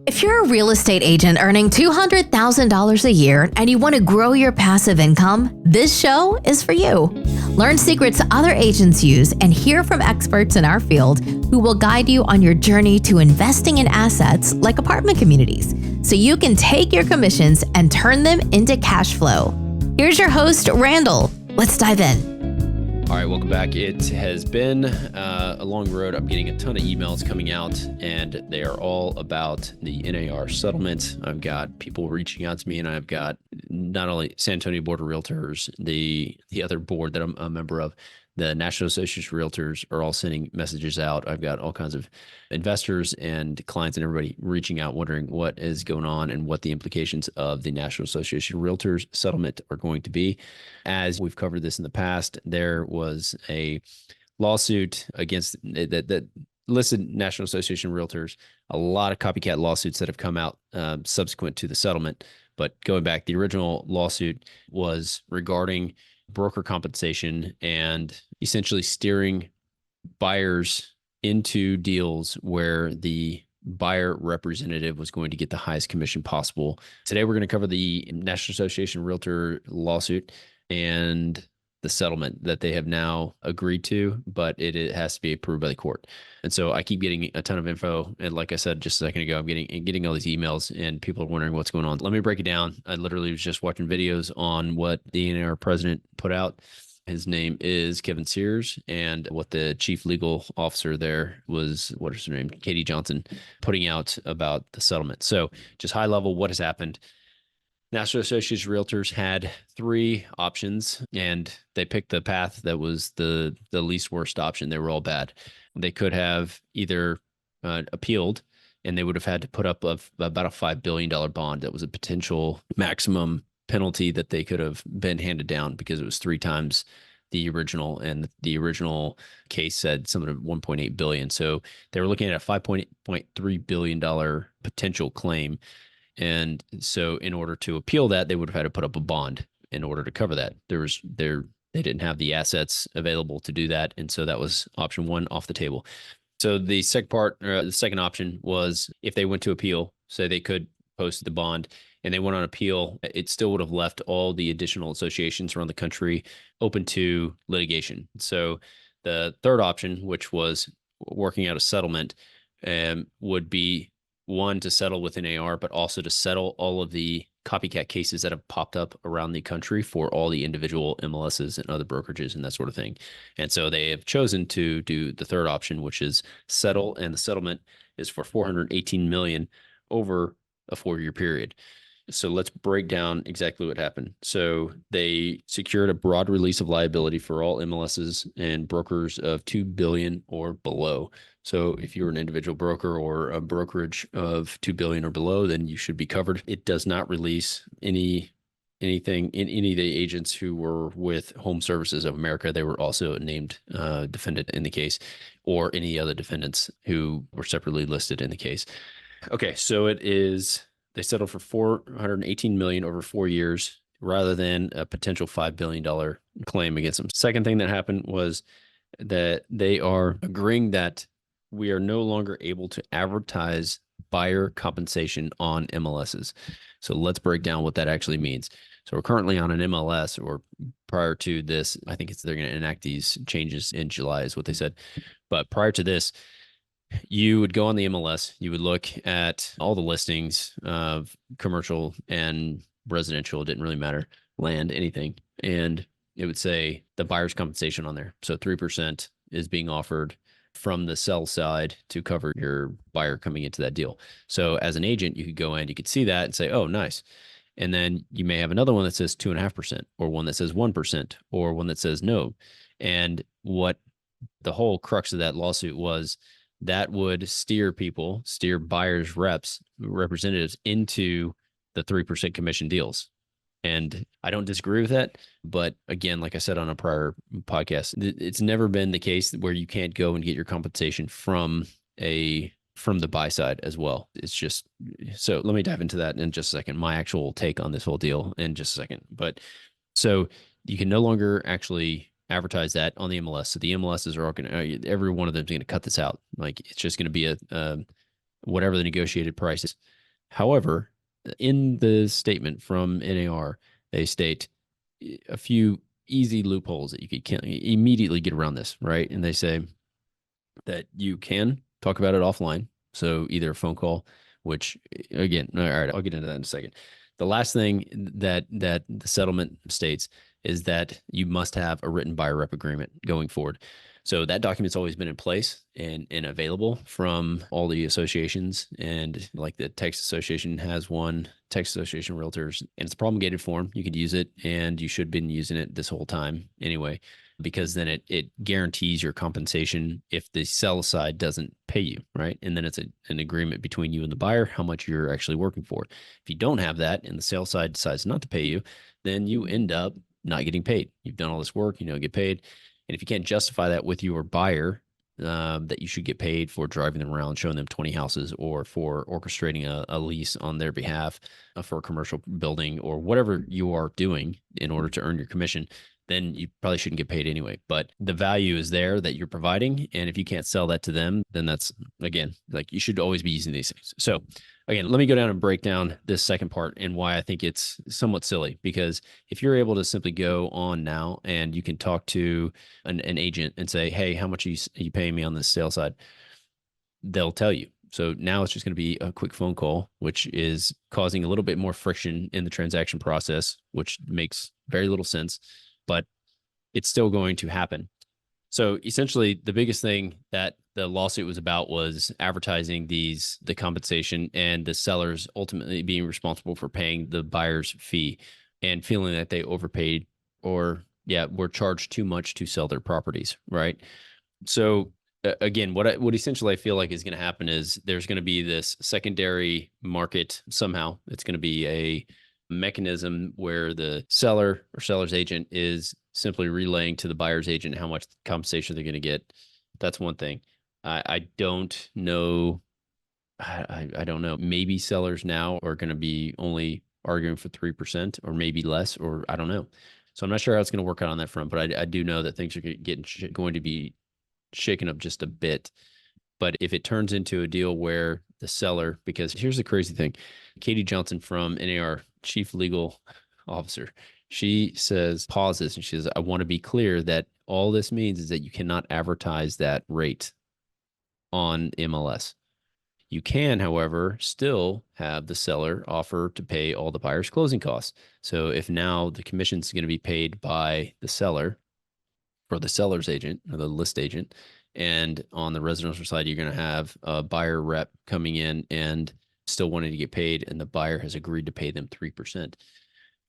If you're a real estate agent earning $200,000 a year and you want to grow your passive income, this show is for you. Learn secrets other agents use and hear from experts in our field who will guide you on your journey to investing in assets like apartment communities so you can take your commissions and turn them into cash flow. Here's your host, Randal. Let's dive in. All right, welcome back. It has been a long road. I'm getting a ton of emails coming out, and they are all about the NAR settlement. I've got people reaching out to me, and I've got not only San Antonio Board of Realtors, the other board that I'm a member of, the National Association of Realtors are all sending messages out. I've got all kinds of investors and clients and everybody reaching out, wondering what is going on and what the implications of the National Association of Realtors settlement are going to be. As we've covered this in the past, there was a lawsuit against that listed National Association of Realtors, a lot of copycat lawsuits that have come out subsequent to the settlement. But going back, the original lawsuit was regarding broker compensation and essentially steering buyers into deals where the buyer representative was going to get the highest commission possible. Today, we're going to cover the National Association of Realtor lawsuit and the settlement that they have now agreed to, but it has to be approved by the court. And so I keep getting a ton of info. And like I said just a second ago, I'm getting all these emails and people are wondering what's going on. Let me break it down. I literally was just watching videos on what the NAR president put out. His name is Kevin Sears, and what the chief legal officer there was, what is her name? Katie Johnson, putting out about the settlement. So just high level, what has happened. National Association of Realtors had three options, and they picked the path that was the least worst option. They were all bad. They could have either appealed, and they would have had to put up about a $5 billion bond. That was a potential maximum penalty that they could have been handed down because it was three times the original, and the original case said something of $1.8 billion. So they were looking at a $5.3 billion potential claim. And so in order to appeal that, they would have had to put up a bond in order to cover that. They didn't have the assets available to do that. And so that was option one off the table. So the second option was if they went to appeal, so they could post the bond and they went on appeal, it still would have left all the additional associations around the country open to litigation. So the third option, which was working out a settlement, would be one, to settle with NAR, but also to settle all of the copycat cases that have popped up around the country for all the individual MLSs and other brokerages and that sort of thing. And so they have chosen to do the third option, which is settle, and the settlement is for $418 million over a 4-year period. So let's break down exactly what happened. So they secured a broad release of liability for all MLSs and brokers of $2 billion or below. So if you're an individual broker or a brokerage of $2 billion or below, then you should be covered. It does not release anything in any of the agents who were with Home Services of America. They were also named defendant in the case, or any other defendants who were separately listed in the case. Okay, so they settled for $418 million over 4 years rather than a potential $5 billion claim against them. Second thing that happened was that they are agreeing that we are no longer able to advertise buyer compensation on MLSs. So let's break down what that actually means. So we're currently on an MLS, or prior to this, I think they're going to enact these changes in July is what they said. But prior to this, you would go on the MLS, you would look at all the listings of commercial and residential, it didn't really matter, land, anything. And it would say the buyer's compensation on there. So 3% is being offered from the sell side to cover your buyer coming into that deal. So as an agent, you could go in, you could see that and say, oh, nice. And then you may have another one that says 2.5%, or one that says 1%, or one that says no. And what the whole crux of that lawsuit was, that would steer buyers, representatives into the 3% commission deals. And I don't disagree with that. But again, like I said on a prior podcast, it's never been the case where you can't go and get your compensation from the buy side as well. It's just, so let me dive into that in just a second, my actual take on this whole deal in just a second. But so you can no longer actually advertise that on the MLS. So the MLSs are all going to, every one of them is going to cut this out. Like, it's just going to be a whatever the negotiated price is. However, in the statement from NAR, they state a few easy loopholes that you could immediately get around this, right? And they say that you can talk about it offline. So either a phone call, which again, all right, I'll get into that in a second. The last thing that the settlement states is that you must have a written buyer rep agreement going forward. So that document's always been in place and available from all the associations, and like the Texas Association has one, Texas Association of Realtors, and it's a promulgated form. You could use it, and you should have been using it this whole time anyway, because then it guarantees your compensation if the sell side doesn't pay you, right? And then it's an agreement between you and the buyer, how much you're actually working for. If you don't have that and the sell side decides not to pay you, then you end up not getting paid. You've done all this work, you don't get paid. And if you can't justify that with your buyer, that you should get paid for driving them around, showing them 20 houses, or for orchestrating a lease on their behalf for a commercial building, or whatever you are doing in order to earn your commission, then you probably shouldn't get paid anyway. But the value is there that you're providing. And if you can't sell that to them, then that's, again, like you should always be using these things. So again, let me go down and break down this second part and why I think it's somewhat silly. Because if you're able to simply go on now and you can talk to an agent and say, hey, how much are you paying me on this sale side? They'll tell you. So now it's just going to be a quick phone call, which is causing a little bit more friction in the transaction process, which makes very little sense, but it's still going to happen. So essentially, the biggest thing that the lawsuit was about was advertising the compensation, and the sellers ultimately being responsible for paying the buyer's fee and feeling that they overpaid or were charged too much to sell their properties, right? So again, what essentially I feel like is going to happen is there's going to be this secondary market somehow. It's going to be a mechanism where the seller or seller's agent is simply relaying to the buyer's agent how much compensation they're going to get. That's one thing. I don't know. I don't know. Maybe sellers now are going to be only arguing for 3% or maybe less, or I don't know. So I'm not sure how it's going to work out on that front, but I do know that things are going to be shaken up just a bit. But if it turns into a deal where the seller, because here's the crazy thing, Katie Johnson from NAR, Chief Legal Officer, she pauses and she says, I want to be clear that all this means is that you cannot advertise that rate on MLS. You can, however, still have the seller offer to pay all the buyer's closing costs. So if now the commission is going to be paid by the seller or the seller's agent or the list agent, and on the residential side, you're going to have a buyer rep coming in and still wanting to get paid, and the buyer has agreed to pay them 3%.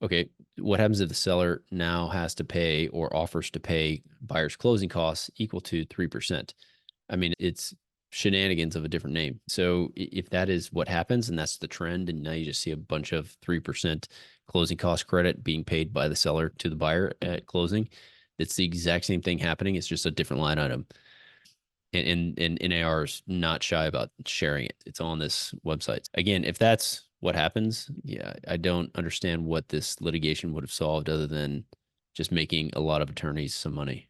Okay, what happens if the seller now has to pay or offers to pay buyer's closing costs equal to 3%? I mean, it's shenanigans of a different name. So if that is what happens and that's the trend, and now you just see a bunch of 3% closing cost credit being paid by the seller to the buyer at closing, it's the exact same thing happening. It's just a different line item. And NAR is not shy about sharing it. It's on this website. Again, if that's what happens, I don't understand what this litigation would have solved other than just making a lot of attorneys some money.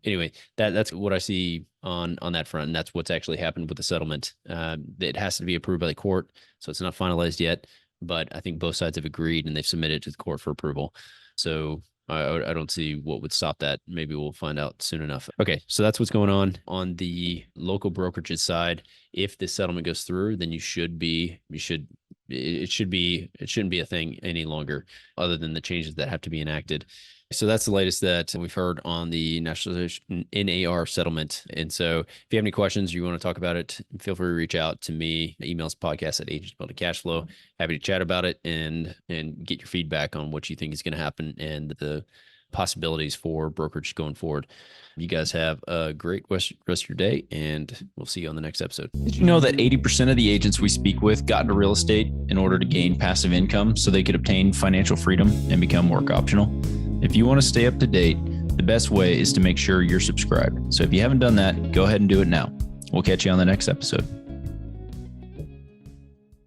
Anyway, that's what I see on that front, and that's what's actually happened with the settlement. It has to be approved by the court, so it's not finalized yet, but I think both sides have agreed and they've submitted it to the court for approval. So I don't see what would stop that. Maybe we'll find out soon enough. Okay, so that's what's going on the local brokerages side. If this settlement goes through, then it shouldn't be a thing any longer, other than the changes that have to be enacted. So that's the latest that we've heard on the National NAR settlement. And so if you have any questions or you want to talk about it, feel free to reach out to me. Emails podcast at Agents Building Cashflow. Happy to chat about it and get your feedback on what you think is going to happen and the possibilities for brokerage going forward. You guys have a great rest of your day, and we'll see you on the next episode. Did you know that 80% of the agents we speak with got into real estate in order to gain passive income so they could obtain financial freedom and become work optional? If you want to stay up to date, the best way is to make sure you're subscribed. So if you haven't done that, go ahead and do it now. We'll catch you on the next episode.